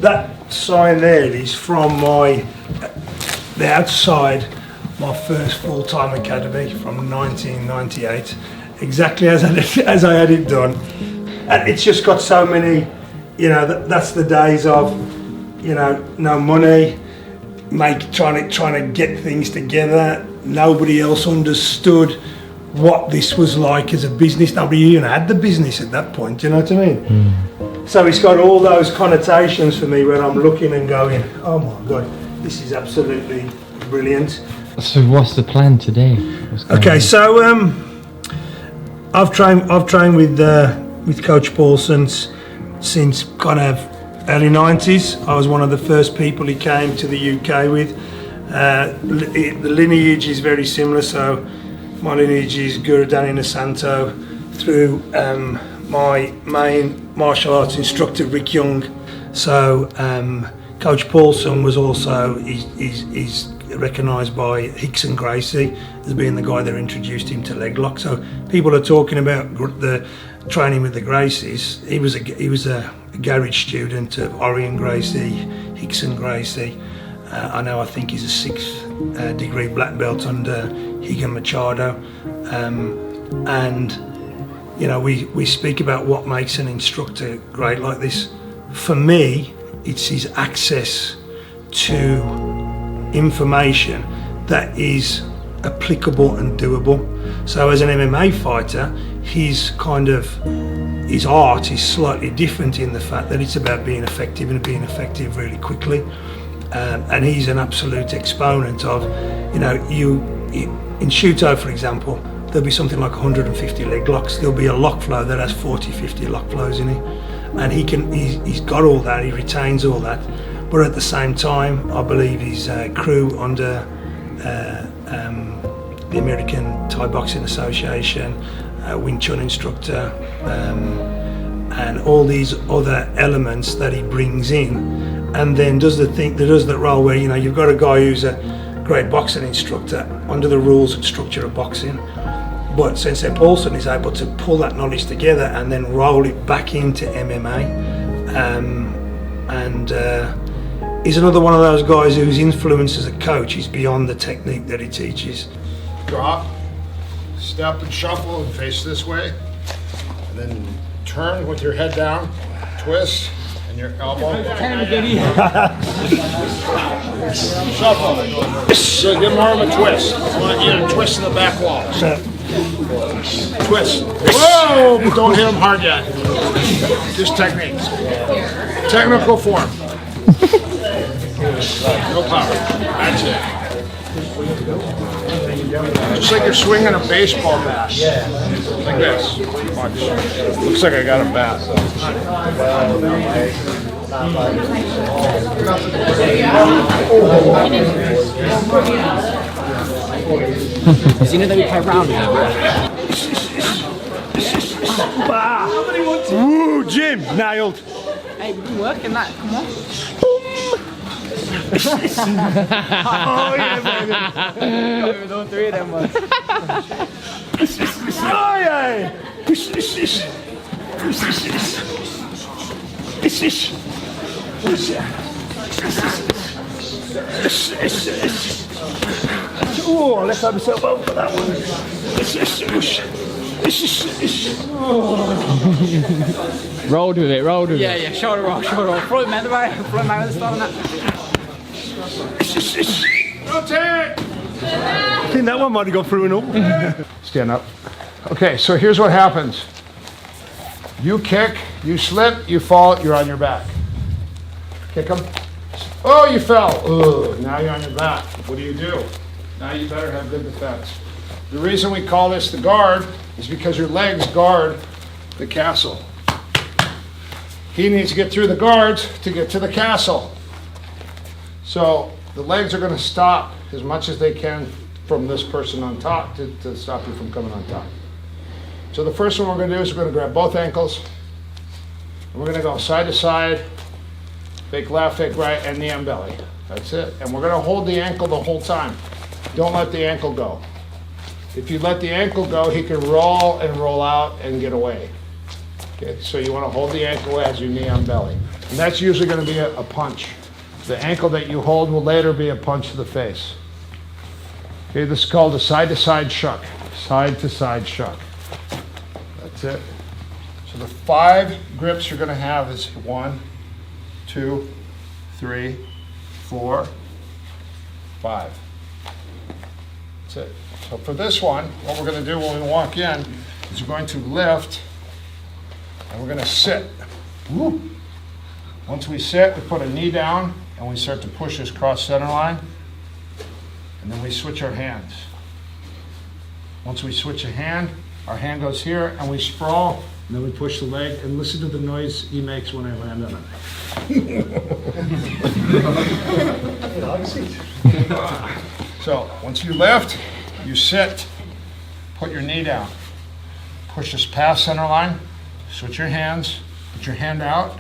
That sign there is from the outside, my first full-time academy from 1998, exactly as I had it done. And it's just got so many, you know, that's the days of, you know, no money, trying to get things together. Nobody else understood what this was like as a business. Nobody even had the business at that point, do you know what I mean? So it's got all those connotations for me where I'm looking and going, oh my God, this is absolutely brilliant. So what's the plan today? Okay, so I've trained with Coach Paulson since kind of early 90s. I was one of the first people he came to the UK with. The lineage is very similar, so my lineage is Guru Danny Nasanto through my main martial arts instructor Rick Young. So Coach Paulson was also he's recognised by Hicks and Gracie as being the guy that introduced him to leg lock. So people are talking about the training with the Gracies. He was a garage student of Orion Gracie, Hicks and Gracie. I think he's a 6th degree black belt under Higa Machado, and you know, we speak about what makes an instructor great like this. For me, it's his access to information that is applicable and doable. So as an MMA fighter, his art is slightly different in the fact that it's about being effective and being effective really quickly. And he's an absolute exponent of, you know, in Shuto, for example, there'll be something like 150 leg locks. There'll be a lock flow that has 40, 50 lock flows in it. And he's got all that, he retains all that. But at the same time, I believe his crew under the American Thai Boxing Association, Wing Chun instructor, and all these other elements that he brings in, and then does that role where, you know, you've got a guy who's a great boxing instructor under the rules and structure of boxing, but Sensei Paulson is able to pull that knowledge together and then roll it back into MMA, and he's another one of those guys whose influence as a coach is beyond the technique that he teaches. Drop, step and shuffle and face this way, and then turn with your head down, twist, and your elbow. Shuffle. So give more of a twist. I want you to twist in the back wall. Twist. Whoa! But don't hit him hard yet. Just techniques. Technical form. No power. That's it. Just like you're swinging a baseball bat. Like this. Watch. Looks like I got a bat. Does he know that we play round Woo, Jim, nailed. Hey, we've been working that, come on. Oh yeah, baby. We've done 3 of them ones. Oh yeah. Oh, let's have myself out for that one. Rolled with it, rolled with it. Yeah, shoulder roll. Throw him out the way, with the start on that. Rotate! I think that one might have gone through and all. Stand up. Okay, so here's what happens. You kick, you slip, you fall, you're on your back. Kick him. Oh, you fell. Ugh, now you're on your back. What do? Now you better have good defense. The reason we call this the guard is because your legs guard the castle. He needs to get through the guards to get to the castle. So the legs are going to stop as much as they can from this person on top to stop you from coming on top. So the first one we're going to do is we're going to grab both ankles. And we're going to go side to side, fake left, fake right, and knee on belly. That's it. And we're going to hold the ankle the whole time. Don't let the ankle go. If you let the ankle go, he can roll and roll out and get away. Okay, so you want to hold the ankle as your knee on belly. And that's usually going to be a punch. The ankle that you hold will later be a punch to the face. Okay, this is called a side-to-side shuck. Side-to-side shuck. That's it. So the 5 grips you're going to have is 1, 2, 3, 4, 5. That's it. So for this one, what we're going to do when we walk in is we're going to lift and we're going to sit. Woo. Once we sit, we put a knee down and we start to push this cross center line. And then we switch our hands. Once we switch a hand, our hand goes here and we sprawl, and then we push the leg, and listen to the noise he makes when I land on it. So once you lift, you sit, put your knee down, push this past center line, switch your hands, put your hand out,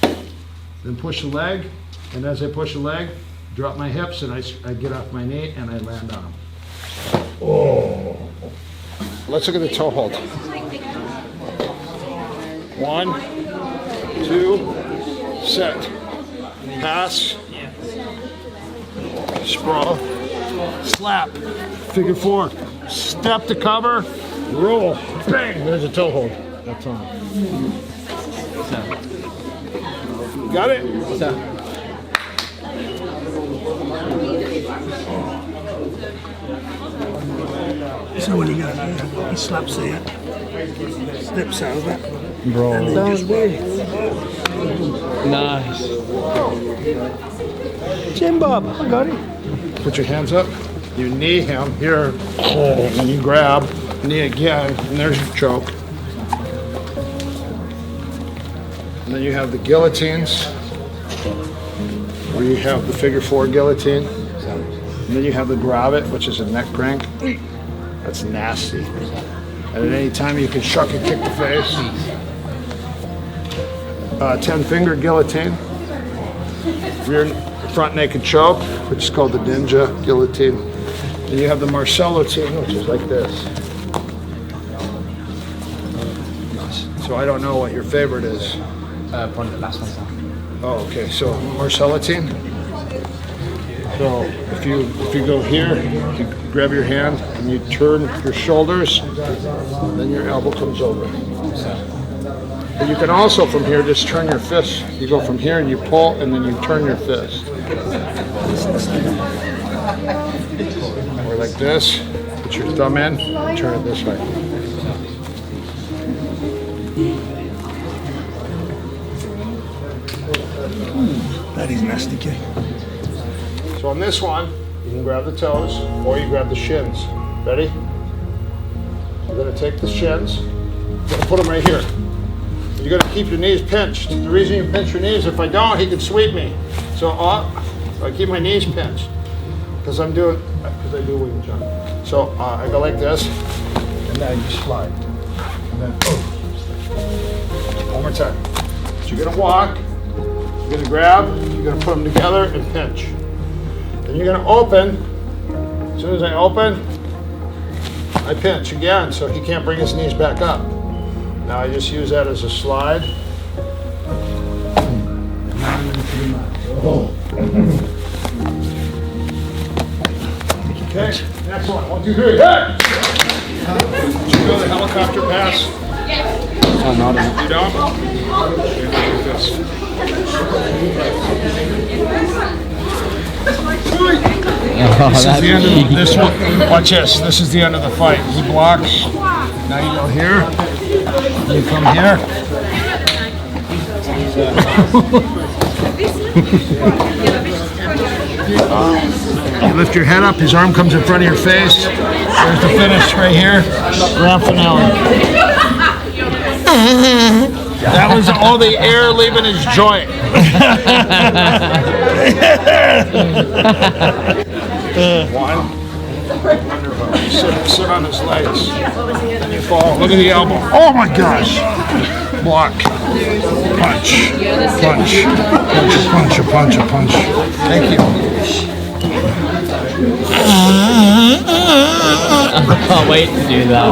then push the leg, and as I push the leg, drop my hips, and I get off my knee, and I land on them. Oh. Let's look at the toe hold. 1, 2, set, pass, sprawl, slap, figure 4, step to cover, roll, bang, there's a toe hold. That's on. Got it? So when you go here, he slaps here, steps over. Bro. Sounds weird. Nice. Jim Bob, I got it. Put your hands up. You knee him here, and you grab, knee again, and there's your choke. And then you have the guillotines, where you have the figure 4 guillotine. And then you have the grab it, which is a neck crank. That's nasty. And at any time you can shuck and kick the face. 10-finger guillotine. Rear front naked choke, which is called the ninja guillotine. Then you have the Marcellotine, which is like this. So I don't know what your favorite is. Probably the last one, sir. Oh, okay. So Marcellotine. So if you go here, you grab your hand and you turn your shoulders, then your elbow comes over. But you can also from here just turn your fist. You go from here and you pull and then you turn your fist. Or like this, put your thumb in, turn it this way. That is nasty, kid. So on this one, you can grab the toes or you grab the shins. Ready? You're going to take the shins, you're going to put them right here. You're going to keep your knees pinched. The reason you pinch your knees, if I don't, he can sweep me. So I keep my knees pinched because I do William John. So I go like this, and then you slide. And then, one more time. So you're going to walk, you're going to grab, you're going to put them together and pinch. Then you're going to open. As soon as I open, I pinch again so he can't bring his knees back up. Now I just use that as a slide. Okay, next one. 1, 2, 3. Hey! Did you go the helicopter pass? Oh, no, no. You don't? You do this. This is the end of this one. Watch this. This is the end of the fight. He blocks. Now you go here. You come here. You lift your head up. His arm comes in front of your face. There's the finish right here. Grand finale. That was all the air leaving his joint. One. Sit on his legs. And you fall. Look at the elbow. Oh my gosh. Block. Punch. Punch. Punch. Punch. Punch. Punch. Thank you. I can't wait to do that.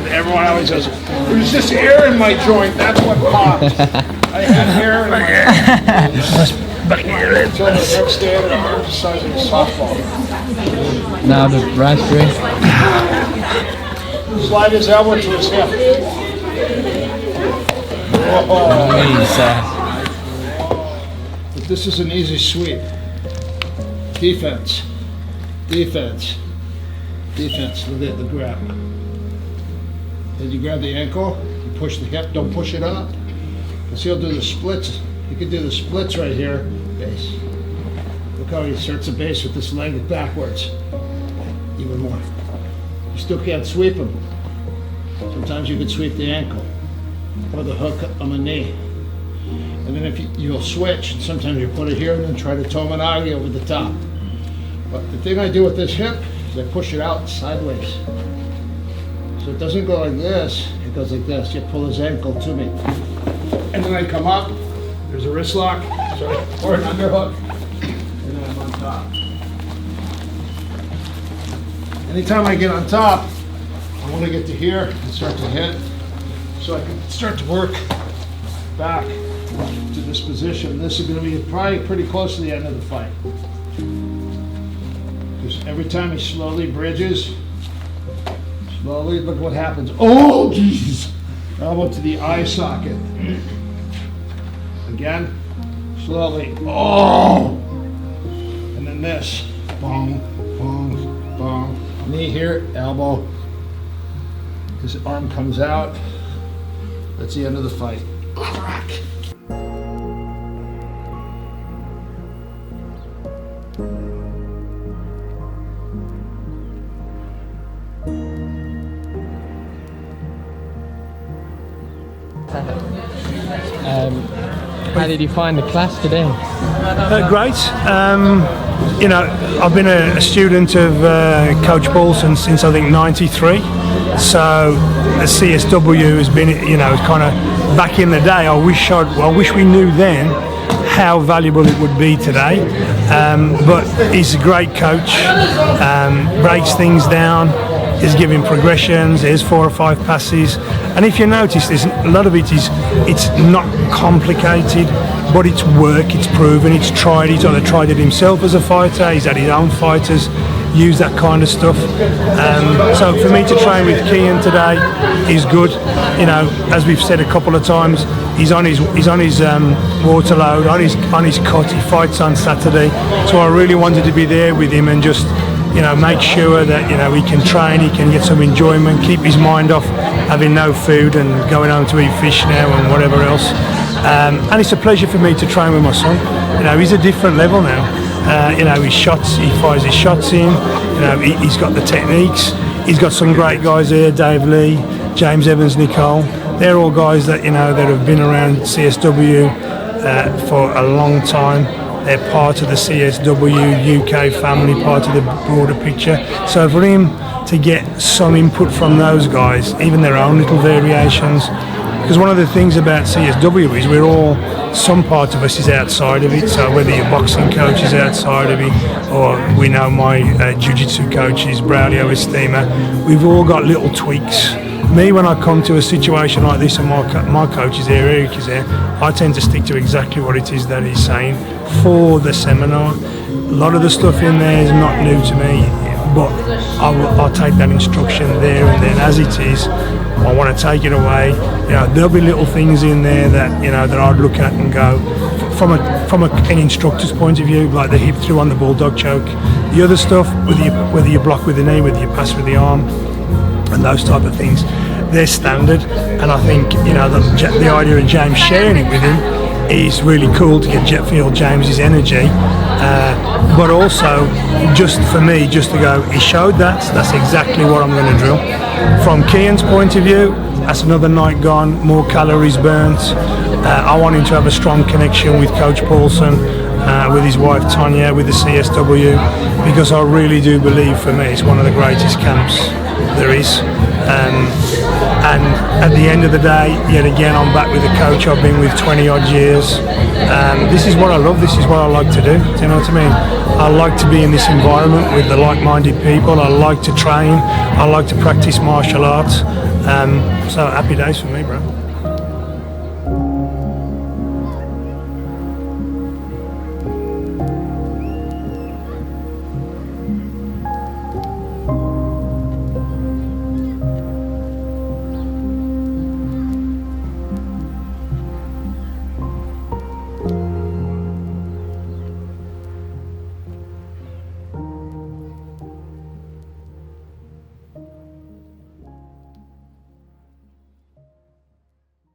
And everyone always says, it was just air in my joint, that's what popped. I had air in my until the next day the arm the size of a softball. Now the raspberry. Slide his elbow to his hip. But this is an easy sweep. Defense. Defense. Defense. Look at the grab. Then you grab the ankle, you push the hip, don't push it up. Because he'll do the splits. You can do the splits right here. Base. Look how he starts the base with this leg backwards. Even more. You still can't sweep him. Sometimes you can sweep the ankle or the hook on the knee. And then if you'll switch, and sometimes you put it here and then try to tomanagi over the top. But the thing I do with this hip is I push it out sideways. So it doesn't go like this, it goes like this. You pull his ankle to me. And then I come up, there's a wrist lock, sorry, or an underhook, and then I'm on top. Anytime I get on top, I want to get to here and start to hit, so I can start to work back to this position. This is going to be probably pretty close to the end of the fight. Because every time he slowly bridges, slowly, look what happens. Oh, jeez! Elbow to the eye socket. Again, slowly. Oh! And then this. Bong, bong, bong. Knee here, elbow. His arm comes out. That's the end of the fight. Crack! How did you find the class today? Great. You know, I've been a student of Coach Paulson since I think '93. So the CSW has been, you know, kind of back in the day. I wish we knew then how valuable it would be today. But he's a great coach. Breaks things down. Is giving progressions. There's 4 or 5 passes, and if you notice, there's a lot of it is it's not complicated, but it's work. It's proven. It's tried. He's either tried it himself as a fighter. He's had his own fighters use that kind of stuff. So for me to train with Kian today is good. You know, as we've said a couple of times, he's on his water load, on his cut. He fights on Saturday, so I really wanted to be there with him and just, you know, make sure that, you know, he can train, he can get some enjoyment, keep his mind off having no food and going home to eat fish now and whatever else. And it's a pleasure for me to train with my son. You know, he's a different level now. You know, his shots, he fires his shots in. You know, he's got the techniques. He's got some great guys there, Dave Lee, James Evans, Nicole. They're all guys that, you know, that have been around CSW for a long time. They're part of the CSW UK family, part of the broader picture. So for him to get some input from those guys, even their own little variations, because one of the things about CSW is we're all, some part of us is outside of it. So whether your boxing coach is outside of it, or we know my jiu-jitsu coach is Braulio Estima, we've all got little tweaks. Me, when I come to a situation like this and my coach is there, Erik is there, I tend to stick to exactly what it is that he's saying for the seminar. A lot of the stuff in there is not new to me, but I'll take that instruction there and then as it is. I want to take it away. You know, there'll be little things in there that, you know, that I'd look at and go, from an instructor's point of view, like the hip through on the bulldog choke. The other stuff, whether you block with the knee, whether you pass with the arm, and those type of things, they're standard. And I think, you know, the idea of James sharing it with him is really cool to feel James's energy, but also just for me, just to go, he showed that's exactly what I'm going to drill. From Kian's point of view, that's another night gone, more calories burnt. I want him to have a strong connection with Coach Paulson, with his wife Tanya, with the CSW, because I really do believe, for me, it's one of the greatest camps there is. And at the end of the day, yet again, I'm back with a coach I've been with 20 odd years. This is what I love. This is what I like to do. Do you know what I mean? I like to be in this environment with the like-minded people. I like to train. I like to practice martial arts. So happy days for me, bro.